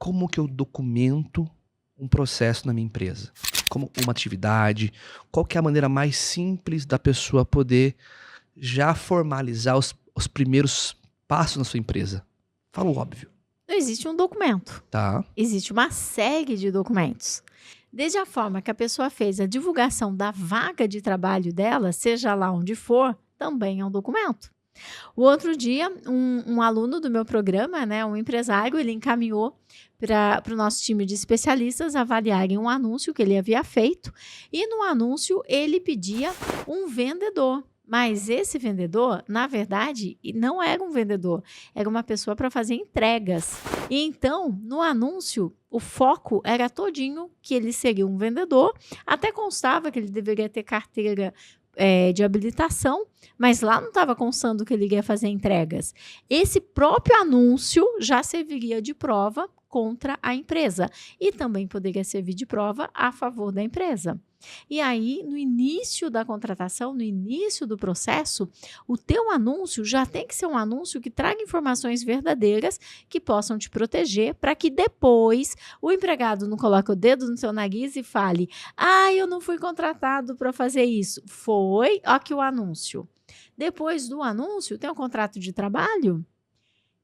como que eu documento um processo na minha empresa? Como uma atividade? Qual que é a maneira mais simples da pessoa poder já formalizar os primeiros passos na sua empresa? Fala o óbvio. Não existe um documento. Tá. Existe uma série de documentos. Desde a forma que a pessoa fez a divulgação da vaga de trabalho dela, seja lá onde for, também é um documento. O outro dia, um aluno do meu programa, né, um empresário, ele encaminhou para o nosso time de especialistas avaliarem um anúncio que ele havia feito, e no anúncio ele pedia um vendedor. Mas esse vendedor, na verdade, não era um vendedor, era uma pessoa para fazer entregas. E então, no anúncio, o foco era todinho que ele seria um vendedor, até constava que ele deveria ter carteira de habilitação, mas lá não estava constando que ele iria fazer entregas. Esse próprio anúncio já serviria de prova contra a empresa e também poderia servir de prova a favor da empresa. E aí, no início da contratação, no início do processo, o teu anúncio já tem que ser um anúncio que traga informações verdadeiras que possam te proteger, para que depois o empregado não coloque o dedo no seu nariz e fale: eu não fui contratado para fazer isso. Foi, aqui o anúncio. Depois do anúncio, tem um contrato de trabalho?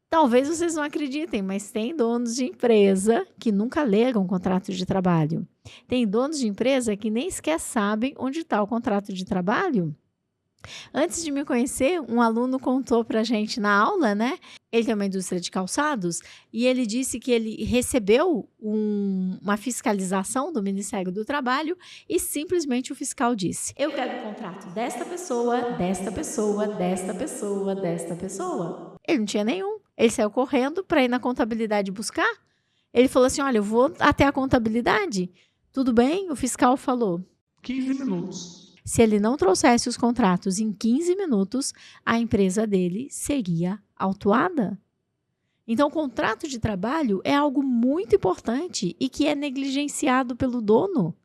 Talvez vocês não acreditem, mas tem donos de empresa que nunca leram um contrato de trabalho. Tem donos de empresa que nem sequer sabem onde está o contrato de trabalho. Antes de me conhecer, um aluno contou para a gente na aula, né? Ele tem uma indústria de calçados e ele disse que ele recebeu uma fiscalização do Ministério do Trabalho e simplesmente o fiscal disse: eu quero o contrato desta pessoa, desta pessoa, desta pessoa, desta pessoa. Ele não tinha nenhum. Ele saiu correndo para ir na contabilidade buscar. Ele falou assim: olha, eu vou até a contabilidade. Tudo bem? O fiscal falou: 15 minutos. Se ele não trouxesse os contratos em 15 minutos, a empresa dele seria autuada. Então, o contrato de trabalho é algo muito importante e que é negligenciado pelo dono.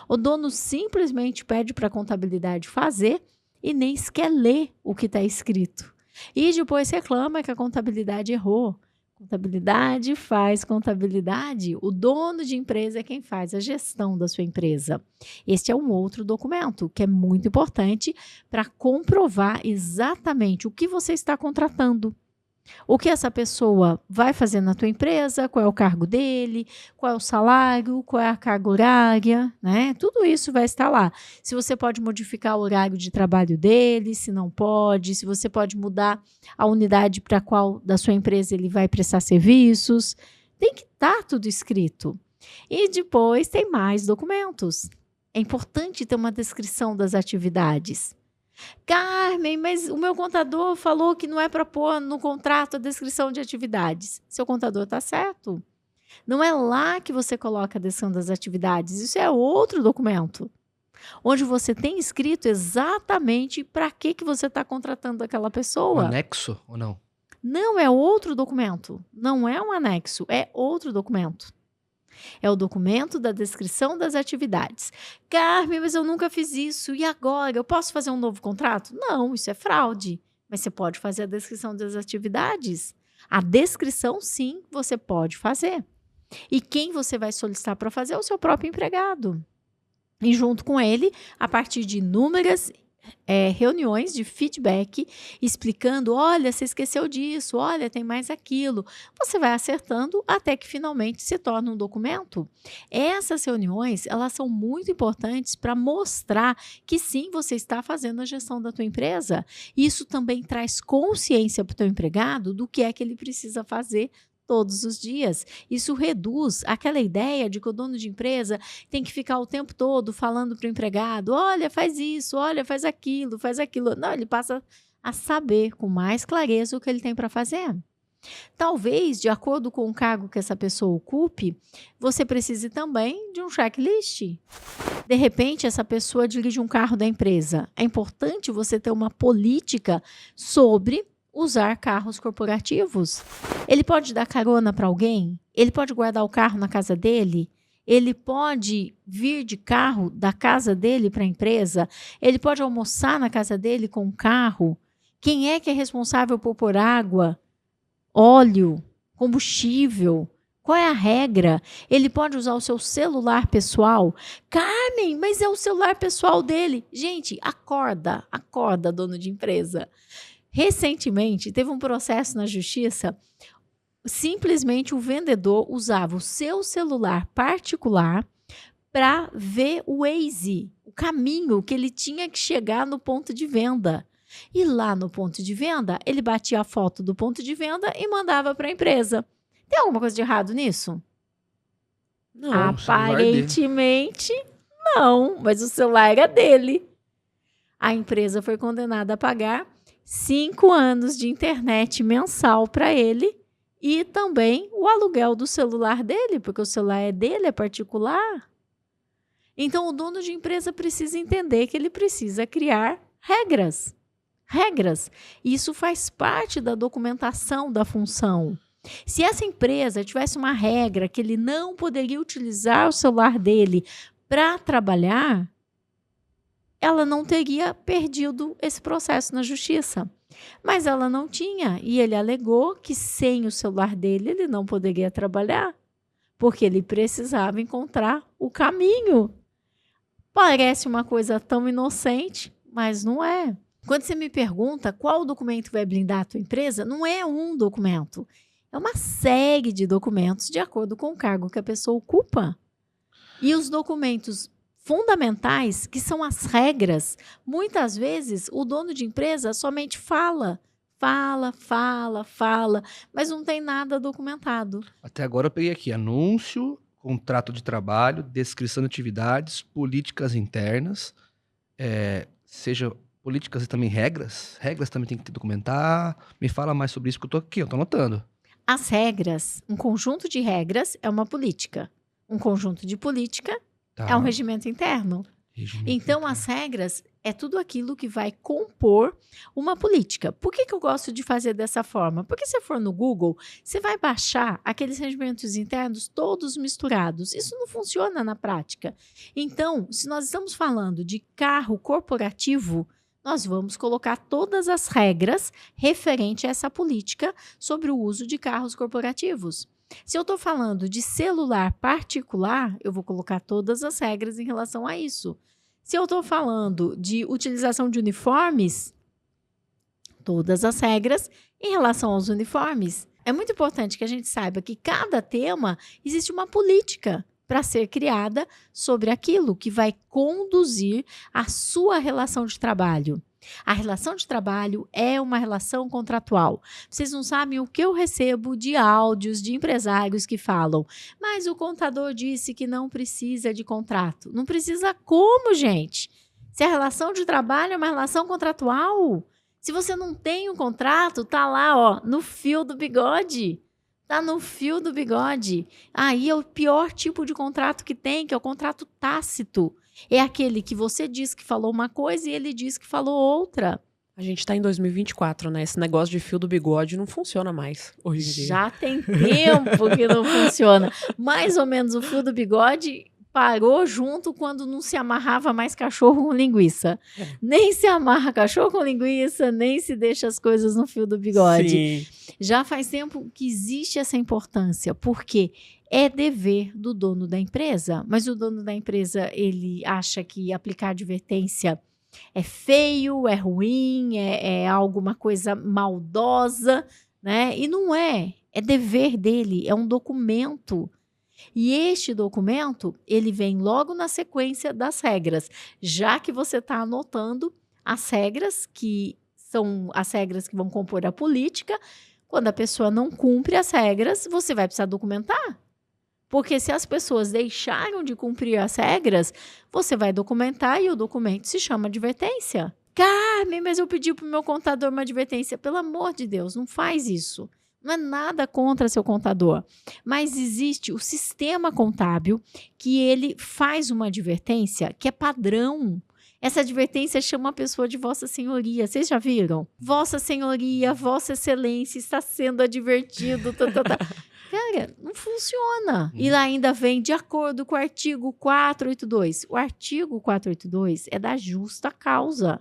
O dono simplesmente pede para a contabilidade fazer e nem sequer lê o que está escrito. E depois reclama que a contabilidade errou. Contabilidade faz contabilidade. O dono de empresa é quem faz a gestão da sua empresa. Este é um outro documento que é muito importante para comprovar exatamente o que você está contratando. O que essa pessoa vai fazer na tua empresa, qual é o cargo dele, qual é o salário, qual é a carga horária, né? Tudo isso vai estar lá. Se você pode modificar o horário de trabalho dele, se não pode, se você pode mudar a unidade para qual da sua empresa ele vai prestar serviços. Tem que estar tudo escrito. E depois tem mais documentos. É importante ter uma descrição das atividades. Carmen, mas o meu contador falou que não é para pôr no contrato a descrição de atividades. Seu contador está certo. Não é lá que você coloca a descrição das atividades. Isso é outro documento, onde você tem escrito exatamente para que você está contratando aquela pessoa. Um anexo ou não? Não, é outro documento. Não é um anexo, é outro documento. É o documento da descrição das atividades. Carmen, mas eu nunca fiz isso. E agora? Eu posso fazer um novo contrato? Não, isso é fraude. Mas você pode fazer a descrição das atividades. A descrição, sim, você pode fazer. E quem você vai solicitar para fazer é o seu próprio empregado. E junto com ele, a partir de inúmeras reuniões de feedback, explicando: olha, você esqueceu disso, olha, tem mais aquilo. Você vai acertando até que finalmente se torna um documento. Essas reuniões, elas são muito importantes para mostrar que sim, você está fazendo a gestão da tua empresa. Isso também traz consciência para o teu empregado do que é que ele precisa fazer todos os dias. Isso reduz aquela ideia de que o dono de empresa tem que ficar o tempo todo falando para o empregado: olha, faz isso, olha, faz aquilo, faz aquilo. Não, ele passa a saber com mais clareza o que ele tem para fazer. Talvez, de acordo com o cargo que essa pessoa ocupe, você precise também de um checklist. De repente, essa pessoa dirige um carro da empresa. É importante você ter uma política sobre usar carros corporativos. Ele pode dar carona para alguém? Ele pode guardar o carro na casa dele? Ele pode vir de carro da casa dele para a empresa? Ele pode almoçar na casa dele com o carro? Quem é que é responsável por pôr água, óleo, combustível, Qual é a regra? Ele pode usar o seu celular pessoal? Carmen, mas é o celular pessoal dele. Gente, acorda, dono de empresa. Recentemente, teve um processo na justiça. Simplesmente o vendedor usava o seu celular particular para ver o Waze, o caminho que ele tinha que chegar no ponto de venda. E lá no ponto de venda, ele batia a foto do ponto de venda e mandava para a empresa. Tem alguma coisa de errado nisso? Não, aparentemente não, mas o celular era dele. A empresa foi condenada a pagar 5 anos de internet mensal para ele e também o aluguel do celular dele, porque o celular é dele, é particular. Então, o dono de empresa precisa entender que ele precisa criar regras. Regras. Isso faz parte da documentação da função. Se essa empresa tivesse uma regra que ele não poderia utilizar o celular dele para trabalhar, ela não teria perdido esse processo na justiça. Mas ela não tinha, e ele alegou que sem o celular dele ele não poderia trabalhar, porque ele precisava encontrar o caminho. Parece uma coisa tão inocente, mas não é. Quando você me pergunta qual documento vai blindar a tua empresa, não é um documento. É uma série de documentos de acordo com o cargo que a pessoa ocupa. E os documentos fundamentais, que são as regras, muitas vezes o dono de empresa somente fala, mas não tem nada documentado. Até agora eu peguei aqui anúncio, contrato de trabalho, descrição de atividades, políticas internas, seja políticas e também regras. Regras também tem que documentar. Me fala mais sobre isso que eu tô aqui, eu tô anotando. As regras, um conjunto de regras é uma política. Um conjunto de política é um regimento interno. Então, as regras é tudo aquilo que vai compor uma política. Por que eu gosto de fazer dessa forma? Porque se for no Google, você vai baixar aqueles regimentos internos todos misturados. Isso não funciona na prática. Então, se nós estamos falando de carro corporativo, nós vamos colocar todas as regras referente a essa política sobre o uso de carros corporativos. Se eu estou falando de celular particular, eu vou colocar todas as regras em relação a isso. Se eu estou falando de utilização de uniformes, todas as regras em relação aos uniformes. É muito importante que a gente saiba que cada tema existe uma política para ser criada sobre aquilo que vai conduzir a sua relação de trabalho. A relação de trabalho é uma relação contratual. Vocês não sabem o que eu recebo de áudios de empresários que falam, mas o contador disse que não precisa de contrato. Não precisa como, gente? Se a relação de trabalho é uma relação contratual, se você não tem um contrato, tá lá, ó, no fio do bigode. Tá no fio do bigode. Aí é o pior tipo de contrato que tem, que é o contrato tácito. É aquele que você diz que falou uma coisa e ele diz que falou outra. A gente tá em 2024, né? Esse negócio de fio do bigode não funciona mais hoje em dia. Já tem tempo que não funciona. Mais ou menos o fio do bigode parou junto quando não se amarrava mais cachorro com linguiça. Nem se amarra cachorro com linguiça, nem se deixa as coisas no fio do bigode. Sim. Já faz tempo que existe essa importância, porque é dever do dono da empresa, mas o dono da empresa, ele acha que aplicar advertência é feio, é ruim, é alguma coisa maldosa, né? E não é. É dever dele, é um documento. E este documento, ele vem logo na sequência das regras, já que você está anotando as regras, que são as regras que vão compor a política. Quando a pessoa não cumpre as regras, você vai precisar documentar. Porque se as pessoas deixaram de cumprir as regras, você vai documentar e o documento se chama advertência. Carmen, mas eu pedi para o meu contador uma advertência. Pelo amor de Deus, não faz isso. Não é nada contra seu contador, mas existe o sistema contábil que ele faz uma advertência que é padrão. Essa advertência chama a pessoa de Vossa Senhoria. Vocês já viram? Vossa Senhoria, Vossa Excelência está sendo advertido. Cara, não funciona. E lá ainda vem de acordo com o artigo 482. O artigo 482 é da justa causa.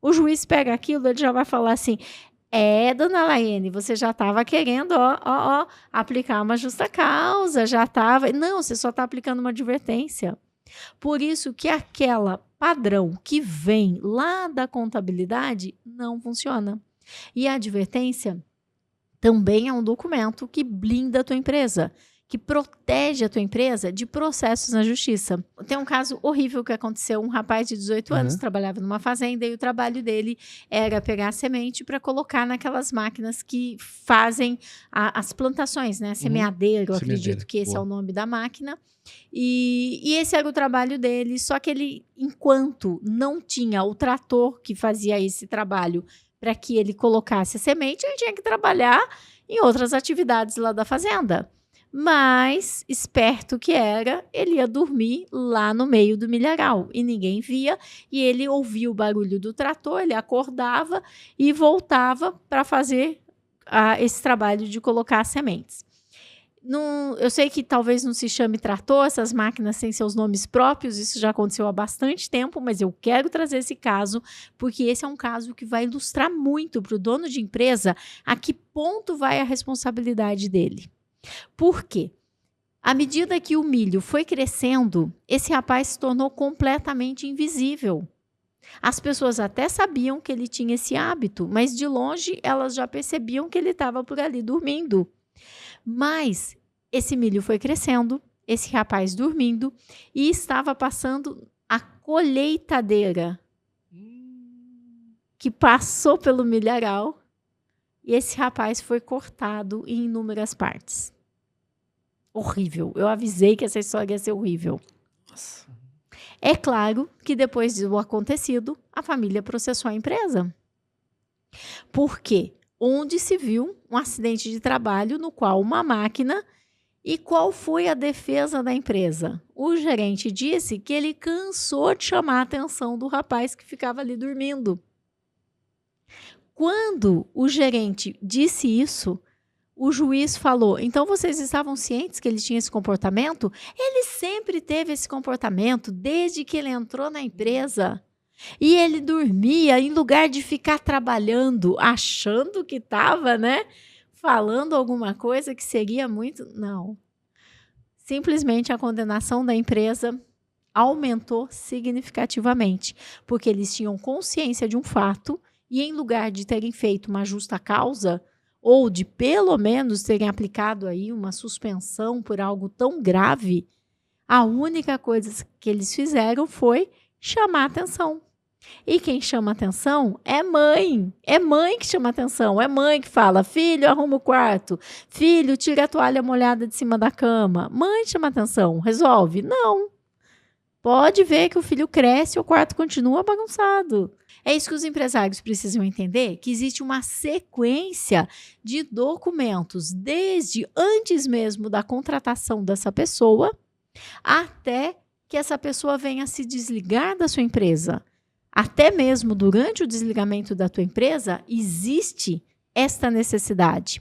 O juiz pega aquilo, ele já vai falar assim, Dona Laiane, você já estava querendo, aplicar uma justa causa, já estava... Não, você só está aplicando uma advertência. Por isso que aquela padrão que vem lá da contabilidade não funciona. E a advertência também é um documento que blinda a tua empresa, que protege a tua empresa de processos na justiça. Tem um caso horrível que aconteceu. Um rapaz de 18 anos trabalhava numa fazenda e o trabalho dele era pegar a semente para colocar naquelas máquinas que fazem as plantações, né? Semeadeiro, acredito que esse é o nome da máquina. E esse era o trabalho dele, só que ele, enquanto não tinha o trator que fazia esse trabalho para que ele colocasse a semente, ele tinha que trabalhar em outras atividades lá da fazenda. Mas, esperto que era, ele ia dormir lá no meio do milharal e ninguém via, e ele ouvia o barulho do trator, ele acordava e voltava para fazer esse trabalho de colocar as sementes. Eu sei que talvez não se chame trator, essas máquinas têm seus nomes próprios, isso já aconteceu há bastante tempo, mas eu quero trazer esse caso, porque esse é um caso que vai ilustrar muito para o dono de empresa a que ponto vai a responsabilidade dele. Por quê? À medida que o milho foi crescendo, esse rapaz se tornou completamente invisível. As pessoas até sabiam que ele tinha esse hábito, mas de longe elas já percebiam que ele estava por ali dormindo. Mas esse milho foi crescendo, esse rapaz dormindo, e estava passando a colheitadeira que passou pelo milharal, e esse rapaz foi cortado em inúmeras partes. Horrível. Eu avisei que essa história ia ser horrível. Nossa. É claro que depois do acontecido, a família processou a empresa. Por quê? Onde se viu um acidente de trabalho no qual uma máquina... E qual foi a defesa da empresa? O gerente disse que ele cansou de chamar a atenção do rapaz que ficava ali dormindo. Quando o gerente disse isso, o juiz falou, então vocês estavam cientes que ele tinha esse comportamento? Ele sempre teve esse comportamento desde que ele entrou na empresa. E ele dormia em lugar de ficar trabalhando, achando que estava, né, falando alguma coisa que seria muito... Não. Simplesmente a condenação da empresa aumentou significativamente, porque eles tinham consciência de um fato e, em lugar de terem feito uma justa causa, ou de pelo menos terem aplicado aí uma suspensão por algo tão grave, a única coisa que eles fizeram foi chamar atenção. E quem chama atenção é mãe. É mãe que chama atenção. É mãe que fala, filho, arruma o quarto. Filho, tira a toalha molhada de cima da cama. Mãe chama atenção. Resolve? Não. Pode ver que o filho cresce e o quarto continua bagunçado. É isso que os empresários precisam entender, que existe uma sequência de documentos, desde antes mesmo da contratação dessa pessoa, até que essa pessoa venha se desligar da sua empresa. Até mesmo durante o desligamento da tua empresa, existe esta necessidade.